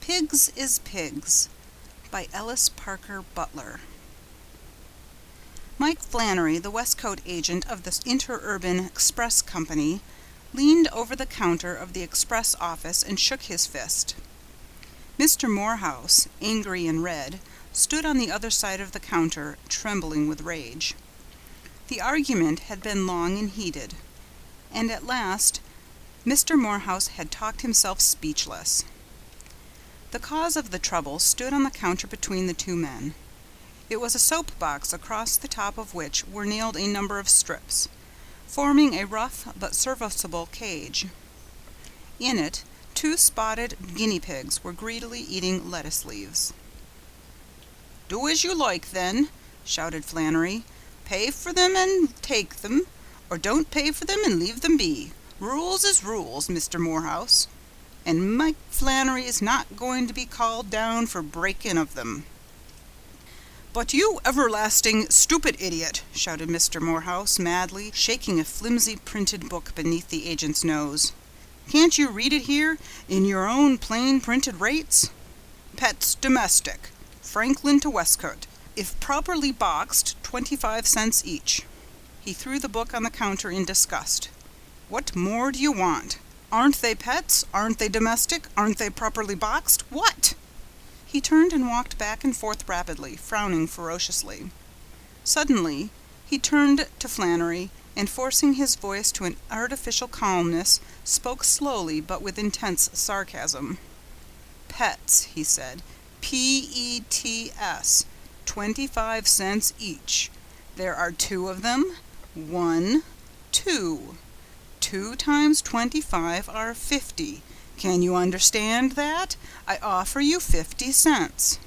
Pigs is Pigs by Ellis Parker Butler. Mike Flannery, the Westcote agent of the Interurban Express Company, leaned over the counter of the express office and shook his fist. Mr. Morehouse, angry and red, stood on the other side of the counter, trembling with rage. The argument had been long and heated, and at last Mr. Morehouse had talked himself speechless. The cause of the trouble stood on the counter between the two men. It was a soap box across the top of which were nailed a number of strips, forming a rough but serviceable cage. In it, two spotted guinea pigs were greedily eating lettuce leaves. "Do as you like, then," shouted Flannery. "Pay for them and take them, or don't pay for them and leave them be. Rules is rules, Mr. Morehouse, and Mike Flannery is not going to be called down for breaking of them." "But you everlasting stupid idiot," shouted Mr. Morehouse madly, shaking a flimsy printed book beneath the agent's nose. "Can't you read it here, in your own plain printed rates? Pets domestic, Franklin to Westcote, if properly boxed, 25 cents each." He threw the book on the counter in disgust. "What more do you want? Aren't they pets? Aren't they domestic? Aren't they properly boxed? What?" He turned and walked back and forth rapidly, frowning ferociously. Suddenly he turned to Flannery, and forcing his voice to an artificial calmness, spoke slowly but with intense sarcasm. "Pets," he said. "P-E-T-S. 25 cents each. There are two of them. 1, 2. 2 times 25 are 50. Can you understand that? I offer you 50 cents.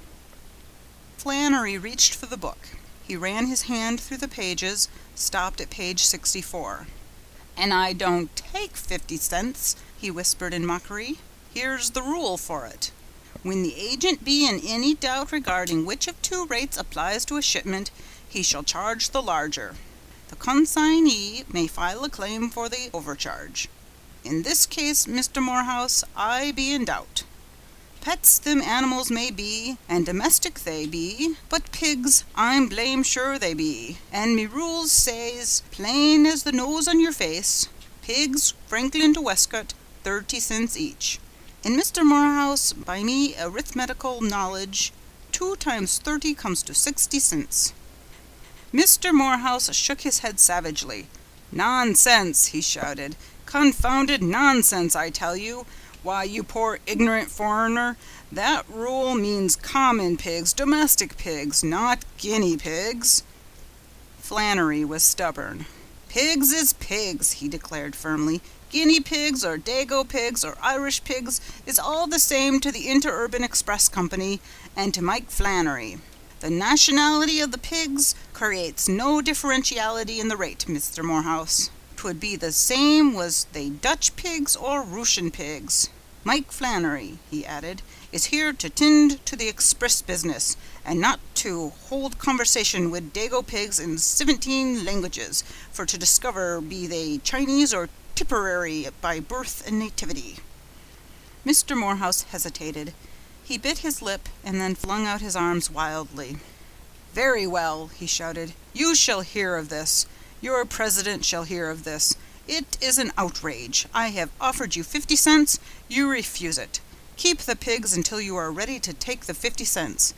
Flannery reached for the book. He ran his hand through the pages, stopped at page 64. "And I don't take 50 cents, he whispered in mockery. "Here's the rule for it. When the agent be in any doubt regarding which of two rates applies to a shipment, he shall charge the larger. The consignee may file a claim for the overcharge. In this case, Mr. Morehouse, I be in doubt. Pets them animals may be, and domestic they be, but pigs I'm blame sure they be, and me rules says, plain as the nose on your face, pigs, Franklin to Westcote, 30 cents each. In Mr. Morehouse, by me arithmetical knowledge, 2 times 30 comes to 60 cents. Mr. Morehouse shook his head savagely. "Nonsense!" he shouted. "Confounded nonsense, I tell you. Why, you poor ignorant foreigner, that rule means common pigs, domestic pigs, not guinea pigs." Flannery was stubborn. "Pigs is pigs," he declared firmly. "Guinea pigs or dago pigs or Irish pigs is all the same to the Interurban Express Company and to Mike Flannery. The nationality of the pigs creates no differentiality in the rate, Mr. Morehouse. 'Twould be the same was they Dutch pigs or Rooshian pigs. Mike Flannery," he added, "is here to tend to the express business, and not to hold conversation with dago pigs in 17 languages, for to discover be they Chinese or Tipperary by birth and nativity." Mr. Morehouse hesitated. He bit his lip and then flung out his arms wildly. "Very well," he shouted. "You shall hear of this. Your president shall hear of this. It is an outrage. I have offered you 50 cents. You refuse it. Keep the pigs until you are ready to take the 50 cents.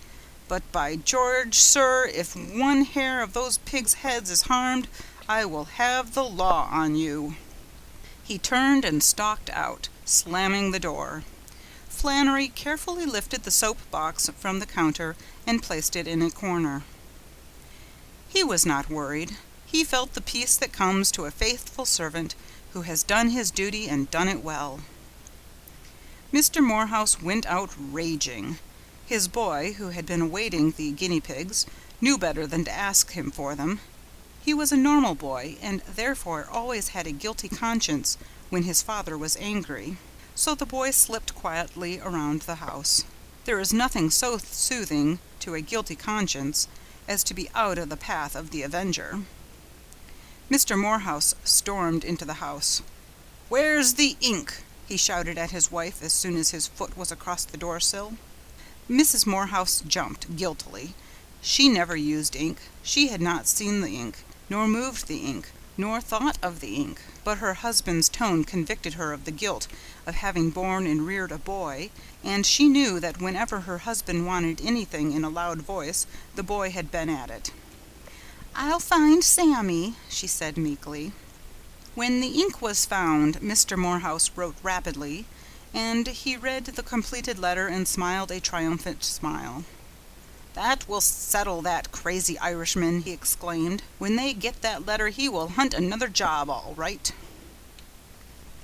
But by George, sir, if one hair of those pigs' heads is harmed, I will have the law on you." He turned and stalked out, slamming the door. Flannery carefully lifted the soap box from the counter and placed it in a corner. He was not worried. He felt the peace that comes to a faithful servant who has done his duty and done it well. Mr. Morehouse went out raging. His boy, who had been awaiting the guinea pigs, knew better than to ask him for them. He was a normal boy, and therefore always had a guilty conscience when his father was angry. So the boy slipped quietly around the house. There is nothing so soothing to a guilty conscience as to be out of the path of the avenger. Mr. Morehouse stormed into the house. "Where's the ink?" he he shouted at his wife as soon as his foot was across the door-sill. Mrs. Morehouse jumped guiltily. She never used ink. She had not seen the ink, nor moved the ink, nor thought of the ink, but her husband's tone convicted her of the guilt of having borne and reared a boy, and she knew that whenever her husband wanted anything in a loud voice, the boy had been at it. "I'll find Sammy," she said meekly. When the ink was found, Mr. Morehouse wrote rapidly, and he read the completed letter and smiled a triumphant smile. "That will settle that crazy Irishman," he exclaimed. "When they get that letter he will hunt another job, all right."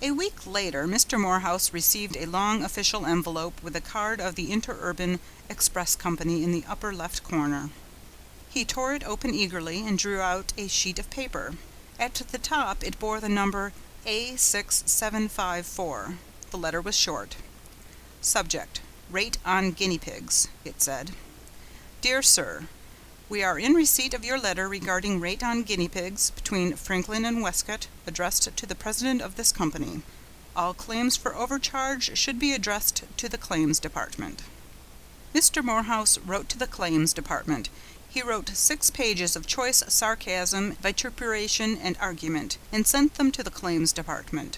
A week later, Mr. Morehouse received a long official envelope with a card of the Interurban Express Company in the upper left corner. He tore it open eagerly and drew out a sheet of paper. At the top it bore the number A6754. The letter was short. "Subject: Rate on guinea pigs," it said. "Dear Sir, we are in receipt of your letter regarding rate on guinea pigs between Franklin and Westcott, addressed to the president of this company. All claims for overcharge should be addressed to the claims department." Mr. Morehouse wrote to the claims department. He wrote 6 pages of choice sarcasm, vituperation, and argument, and sent them to the claims department.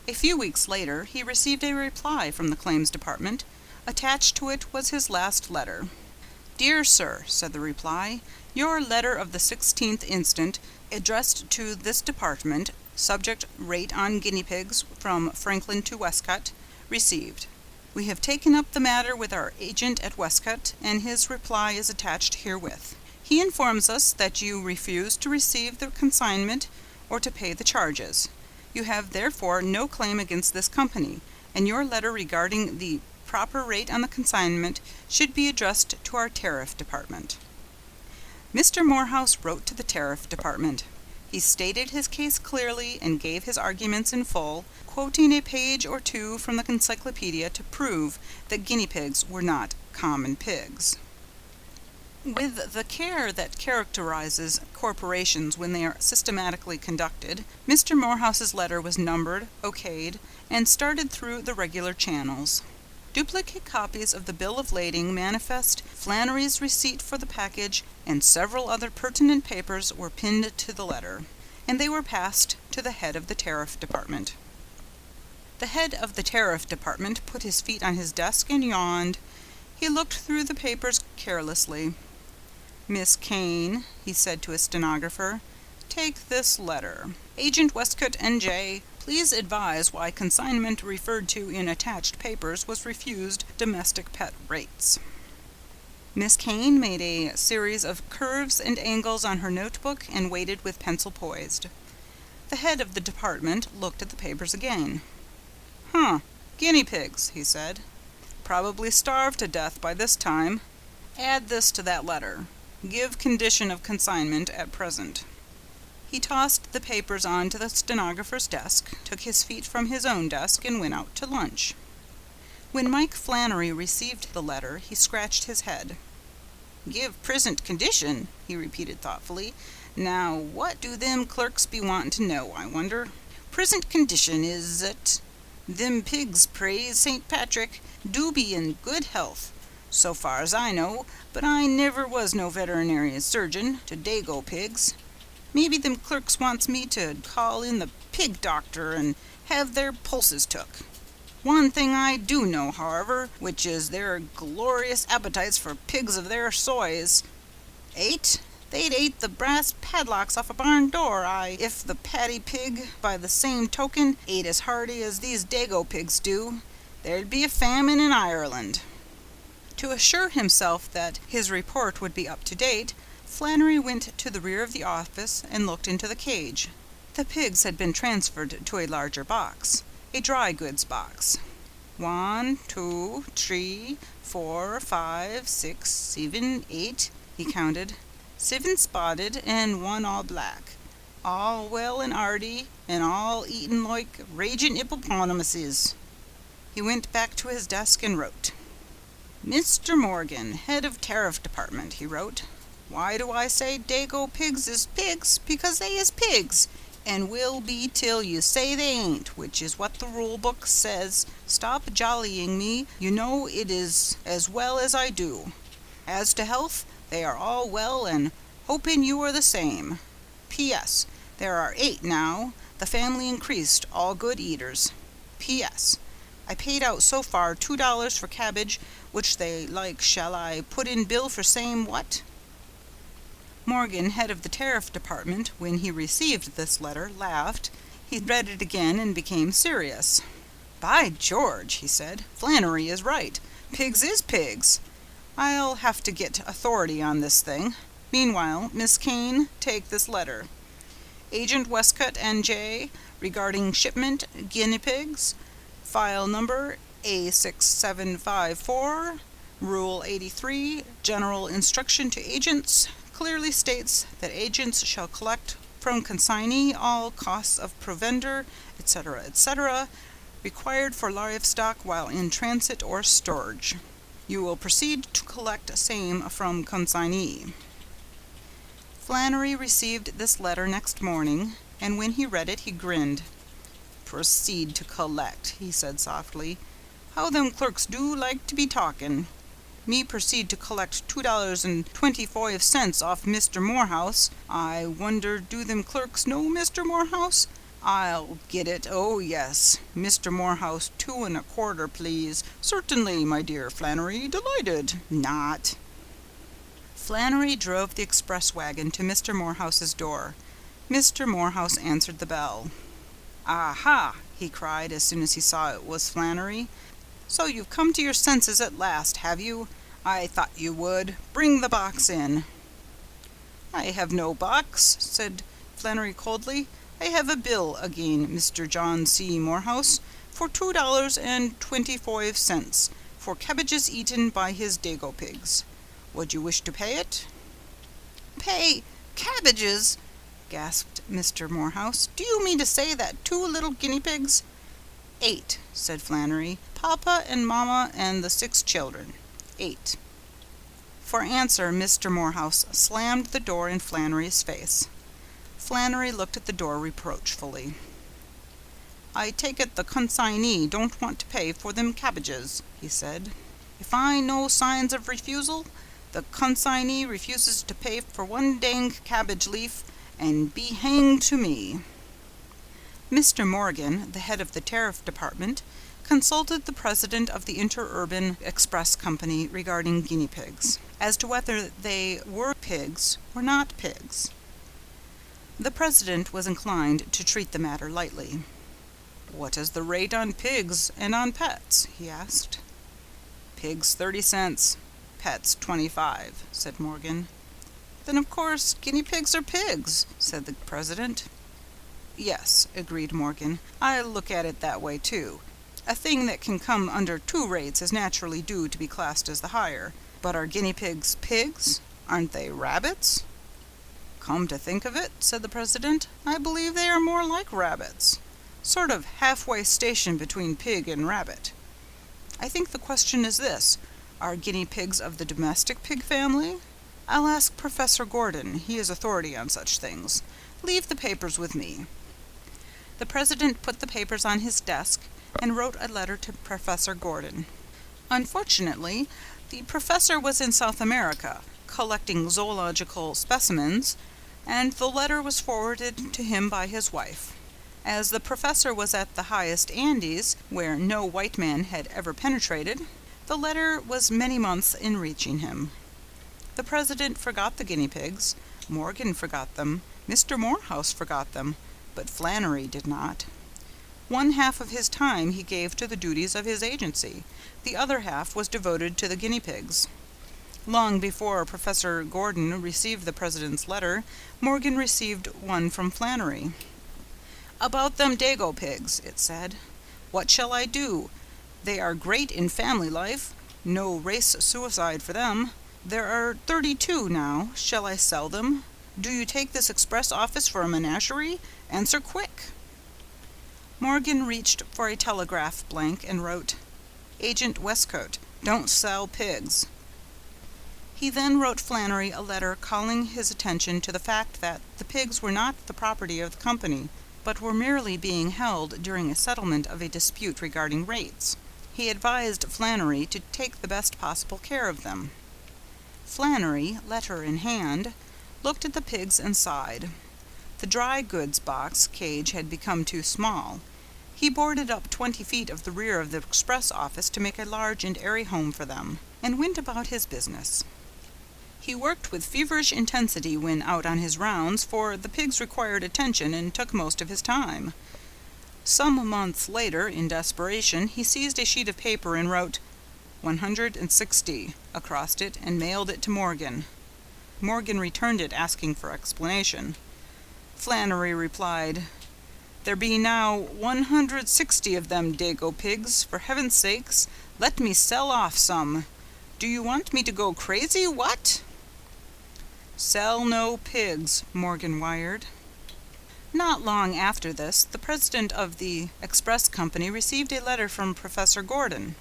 A few weeks later he received a reply from the claims department. Attached to it was his last letter. "Dear Sir," said the reply, "your letter of the 16th instant, addressed to this department, subject rate on guinea pigs from Franklin to Westcott, received. We have taken up the matter with our agent at Westcott, and his reply is attached herewith. He informs us that you refuse to receive the consignment or to pay the charges. You have therefore no claim against this company, and your letter regarding the proper rate on the consignment should be addressed to our tariff department." Mr. Morehouse wrote to the tariff department. He stated his case clearly and gave his arguments in full, quoting a page or two from the encyclopedia to prove that guinea pigs were not common pigs. With the care that characterizes corporations when they are systematically conducted, Mr. Morehouse's letter was numbered, okayed, and started through the regular channels. Duplicate copies of the bill of lading, manifest, Flannery's receipt for the package, and several other pertinent papers were pinned to the letter, and they were passed to the head of the tariff department. The head of the tariff department put his feet on his desk and yawned. He looked through the papers carelessly. "Miss Kane," he said to his stenographer, "take this letter. Agent Westcott, N.J., please advise why consignment referred to in attached papers was refused domestic pet rates." Miss Kane made a series of curves and angles on her notebook and waited with pencil poised. The head of the department looked at the papers again. Guinea pigs," he said. "Probably starved to death by this time. Add this to that letter. Give condition of consignment at present." He tossed the papers on to the stenographer's desk, took his feet from his own desk, and went out to lunch. When Mike Flannery received the letter, he scratched his head. "Give present condition," he repeated thoughtfully. "Now, what do them clerks be wantin' to know, I wonder? Present condition is that them pigs, praise St. Patrick, do be in good health, so far as I know, but I never was no veterinary surgeon to dago pigs. Maybe them clerks wants me to call in the pig doctor and have their pulses took. One thing I do know, however, which is their glorious appetites for pigs of their soys. They'd ate the brass padlocks off a barn door, if the paddy pig, by the same token, ate as hearty as these dago pigs do, there'd be a famine in Ireland." To assure himself that his report would be up to date, Flannery went to the rear of the office and looked into the cage. The pigs had been transferred to a larger box, a dry goods box. 1, 2, 3, 4, 5, 6, 7, 8, he counted. 7 spotted and 1 all black. All well and 'earty, and all eatin' like ragin' hippopotamuses. He went back to his desk and wrote. "Mr. Morgan, head of tariff department," he wrote. "Why do I say dago pigs is pigs? Because they is pigs. and will be till you say they ain't, which is what the rule book says. Stop jollying me, you know it is as well as I do. As to health, they are all well, and hoping you are the same. P.S. There are 8 now, the family increased, all good eaters. P.S. I paid out so far $2 for cabbage, which they like. Shall I put in bill for same what? Morgan, head of the tariff department, when he received this letter, laughed. He read it again and became serious. By George, he said, Flannery is right. Pigs is pigs. I'll have to get authority on this thing. Meanwhile, Miss Kane, take this letter. Agent Westcott, N.J., regarding shipment, guinea pigs, file number A6754, Rule 83, General Instruction to Agents, clearly states that agents shall collect from consignee all costs of provender, etc., etc., required for livestock while in transit or storage. You will proceed to collect same from consignee. Flannery received this letter next morning, and when he read it he grinned. Proceed to collect, he said softly. How them clerks do like to be talkin'. Me proceed to collect $2.24 off Mr. Morehouse. I wonder do them clerks know Mr. Morehouse? I'll get it, oh yes. Mr. Morehouse, 2 1/4, please. Certainly, my dear Flannery, delighted. Not. Flannery drove the express wagon to Mr. Morehouse's door. Mr. Morehouse answered the bell. Aha, he cried as soon as he saw it was Flannery. So you've come to your senses at last, have you? I thought you would. Bring the box in. I have no box, said Flannery coldly. I have a bill again, Mr. John C. Morehouse, for $2.25 for cabbages eaten by his dago pigs. Would you wish to pay it? Pay cabbages? Gasped Mr. Morehouse. Do you mean to say that 2 little guinea pigs? 8, said Flannery. Papa and Mama and the 6 children. 8. For answer, Mr. Morehouse slammed the door in Flannery's face. Flannery looked at the door reproachfully. I take it the consignee don't want to pay for them cabbages, he said. If I know signs of refusal, the consignee refuses to pay for 1 dang cabbage leaf, and be hanged to me. Mr. Morgan, the head of the tariff department, consulted the president of the Interurban Express Company regarding guinea pigs, as to whether they were pigs or not pigs. The president was inclined to treat the matter lightly. What is the rate on pigs and on pets? He asked. Pigs 30 cents, pets 25, said Morgan. Then of course guinea pigs are pigs, said the president. Yes, agreed Morgan. I look at it that way too. A thing that can come under 2 rates is naturally due to be classed as the higher. But are guinea pigs pigs? Aren't they rabbits? Come to think of it, said the president, I believe they are more like rabbits. Sort of halfway station between pig and rabbit. I think the question is this, are guinea pigs of the domestic pig family? I'll ask Professor Gordon, he is authority on such things. Leave the papers with me. The president put the papers on his desk and wrote a letter to Professor Gordon. Unfortunately, the professor was in South America, collecting zoological specimens, and the letter was forwarded to him by his wife. As the professor was at the highest Andes, where no white man had ever penetrated, the letter was many months in reaching him. The president forgot the guinea pigs, Morgan forgot them, Mr. Morehouse forgot them, but Flannery did not. 1/2 of his time he gave to the duties of his agency. The other half was devoted to the guinea pigs. Long before Professor Gordon received the president's letter, Morgan received one from Flannery. About them dago pigs, it said. What shall I do? They are great in family life. No race suicide for them. There are 32 now. Shall I sell them? Do you take this express office for a menagerie? Answer quick. Morgan reached for a telegraph blank and wrote, Agent Westcote, don't sell pigs. He then wrote Flannery a letter calling his attention to the fact that the pigs were not the property of the company, but were merely being held during a settlement of a dispute regarding rates. He advised Flannery to take the best possible care of them. Flannery, letter in hand, looked at the pigs and sighed. The dry goods box cage had become too small. He boarded up 20 feet of the rear of the express office to make a large and airy home for them, and went about his business. He worked with feverish intensity when out on his rounds, for the pigs required attention and took most of his time. Some months later, in desperation, he seized a sheet of paper and wrote 160 across it and mailed it to Morgan. Morgan returned it asking for explanation. Flannery replied, "There be now 160 of them dago pigs. For heaven's sakes, let me sell off some. Do you want me to go crazy, what?" "Sell no pigs," Morgan wired. Not long after this, the president of the express company received a letter from Professor Gordon.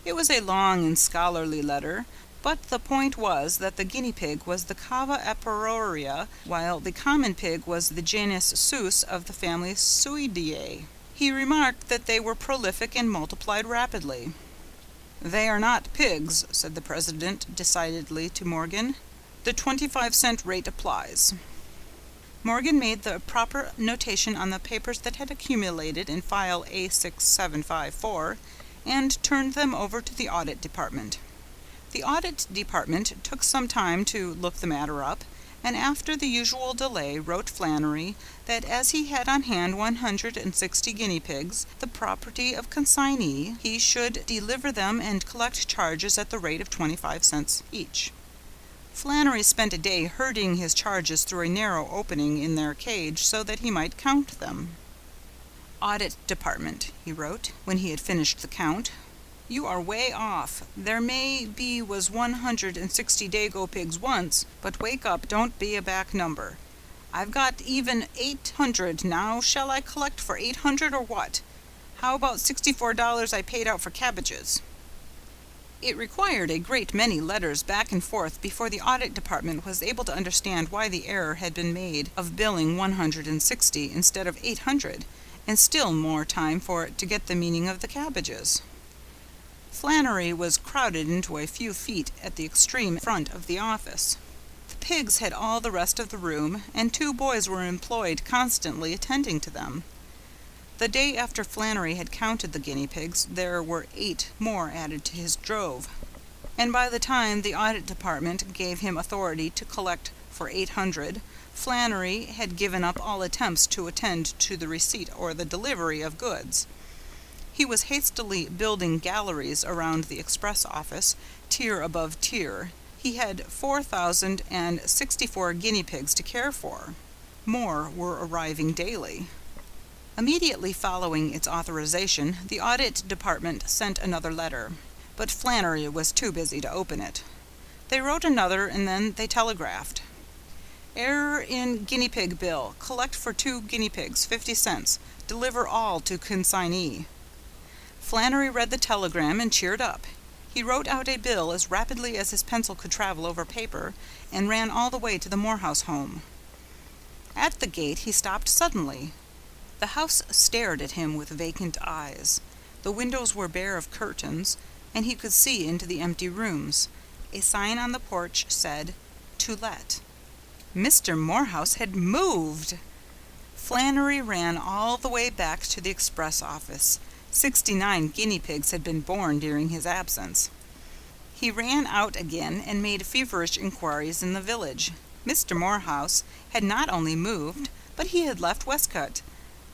It was a long and scholarly letter, but the point was that the guinea pig was the Cava eperoria, while the common pig was the genus Sus of the family Suidae. He remarked that they were prolific and multiplied rapidly. "They are not pigs," said the president decidedly to Morgan. "The 25-cent rate applies." Morgan made the proper notation on the papers that had accumulated in file A6754 and turned them over to the audit department. The audit department took some time to look the matter up, and after the usual delay wrote Flannery that as he had on hand 160 guinea pigs, the property of consignee, he should deliver them and collect charges at the rate of 25 cents each. Flannery spent a day herding his charges through a narrow opening in their cage so that he might count them. "Audit Department," he wrote, when he had finished the count. "You are way off. There may be was 160 dago pigs once, but wake up, don't be a back number. I've got even 800 now. Shall I collect for 800 or what? How about $64 I paid out for cabbages?" It required a great many letters back and forth before the audit department was able to understand why the error had been made of billing 160 instead of 800, and still more time for it to get the meaning of the cabbages. Flannery was crowded into a few feet at the extreme front of the office. The pigs had all the rest of the room, and 2 boys were employed constantly attending to them. The day after Flannery had counted the guinea pigs, there were 8 more added to his drove, and by the time the audit department gave him authority to collect for 800, Flannery had given up all attempts to attend to the receipt or the delivery of goods. He was hastily building galleries around the express office, tier above tier. He had 4,064 guinea pigs to care for. More were arriving daily. Immediately following its authorization, the audit department sent another letter, but Flannery was too busy to open it. They wrote another, and then they telegraphed. "Error in guinea pig bill. Collect for 2 guinea pigs, 50 cents. Deliver all to consignee." Flannery read the telegram and cheered up. He wrote out a bill as rapidly as his pencil could travel over paper, and ran all the way to the Morehouse home. At the gate he stopped suddenly. The house stared at him with vacant eyes. The windows were bare of curtains, and he could see into the empty rooms. A sign on the porch said, "To let." Mr. Morehouse had moved! Flannery ran all the way back to the express office. 69 guinea pigs had been born during his absence. He ran out again and made feverish inquiries in the village. Mr. Morehouse had not only moved, but he had left Westcote.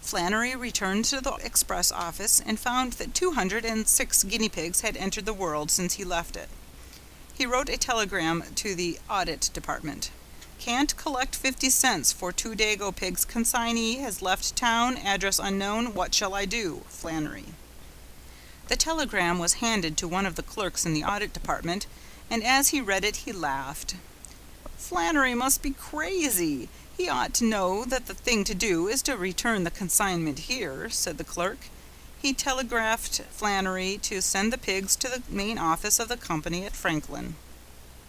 Flannery returned to the express office and found that 206 guinea pigs had entered the world since he left it. He wrote a telegram to the audit department. "Can't collect 50 cents for 2 dago pigs. Consignee has left town. Address unknown. What shall I do? Flannery." The telegram was handed to one of the clerks in the audit department, and as he read it he laughed. "Flannery must be crazy. He ought to know that the thing to do is to return the consignment here," said the clerk. He telegraphed Flannery to send the pigs to the main office of the company at Franklin.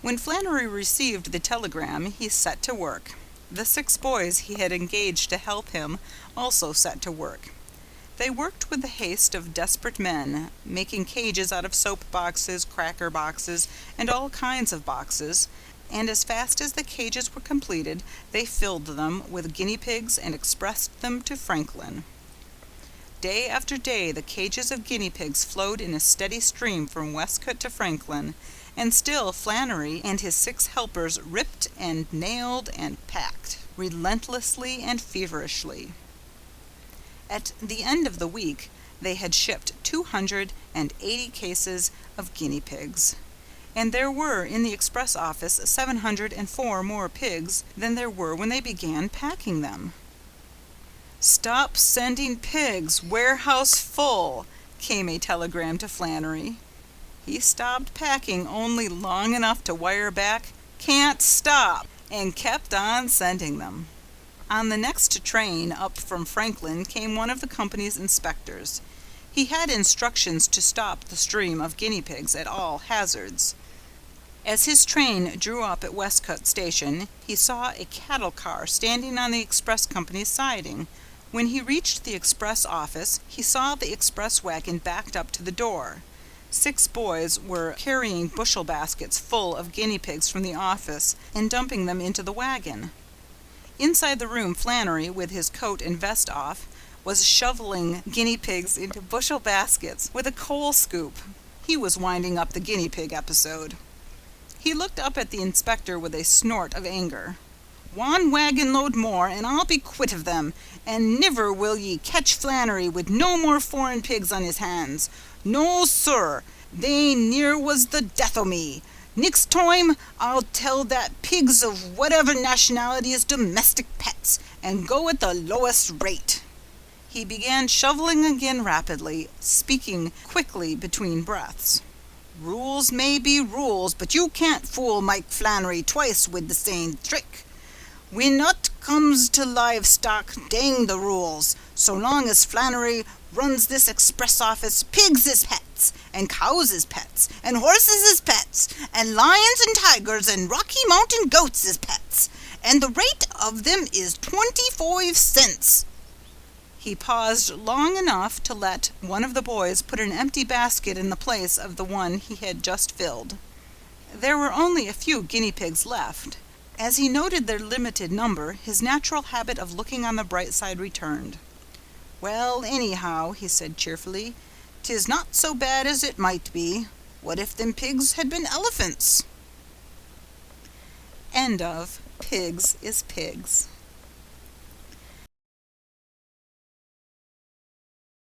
When Flannery received the telegram, he set to work. The 6 boys he had engaged to help him also set to work. They worked with the haste of desperate men, making cages out of soap boxes, cracker boxes, and all kinds of boxes, and as fast as the cages were completed, they filled them with guinea pigs and expressed them to Franklin. Day after day the cages of guinea pigs flowed in a steady stream from Westcote to Franklin, and still Flannery and his 6 helpers ripped and nailed and packed, relentlessly and feverishly. At the end of the week they had shipped 280 cases of guinea pigs, and there were in the express office 704 more pigs than there were when they began packing them. "Stop sending pigs, warehouse full," came a telegram to Flannery. He stopped packing only long enough to wire back, "Can't stop," and kept on sending them. On the next train up from Franklin came one of the company's inspectors. He had instructions to stop the stream of guinea pigs at all hazards. As his train drew up at Westcote Station, he saw a cattle car standing on the express company's siding. When he reached the express office, he saw the express wagon backed up to the door. 6 boys were carrying bushel baskets full of guinea pigs from the office and dumping them into the wagon. Inside the room, Flannery, with his coat and vest off, was shoveling guinea pigs into bushel baskets with a coal scoop. He was winding up the guinea pig episode. He looked up at the inspector with a snort of anger. "One wagon load more, and I'll be quit of them, and niver will ye catch Flannery with no more foreign pigs on his hands. No, sir, they near was the death o' me. Next time I'll tell that pigs of whatever nationality is domestic pets, and go at the lowest rate." He began shoveling again rapidly, speaking quickly between breaths. "Rules may be rules, but you can't fool Mike Flannery twice with the same trick. When it comes to livestock, dang the rules. So long as Flannery runs this express office, pigs is pets, and cows is pets, and horses is pets, and lions and tigers and Rocky Mountain goats is pets, and the rate of them is 25 cents. He paused long enough to let one of the boys put an empty basket in the place of the one he had just filled. There were only a few guinea pigs left. As he noted their limited number, his natural habit of looking on the bright side returned. "Well, anyhow," he said cheerfully, "'tis not so bad as it might be. What if them pigs had been elephants?" End of Pigs is Pigs.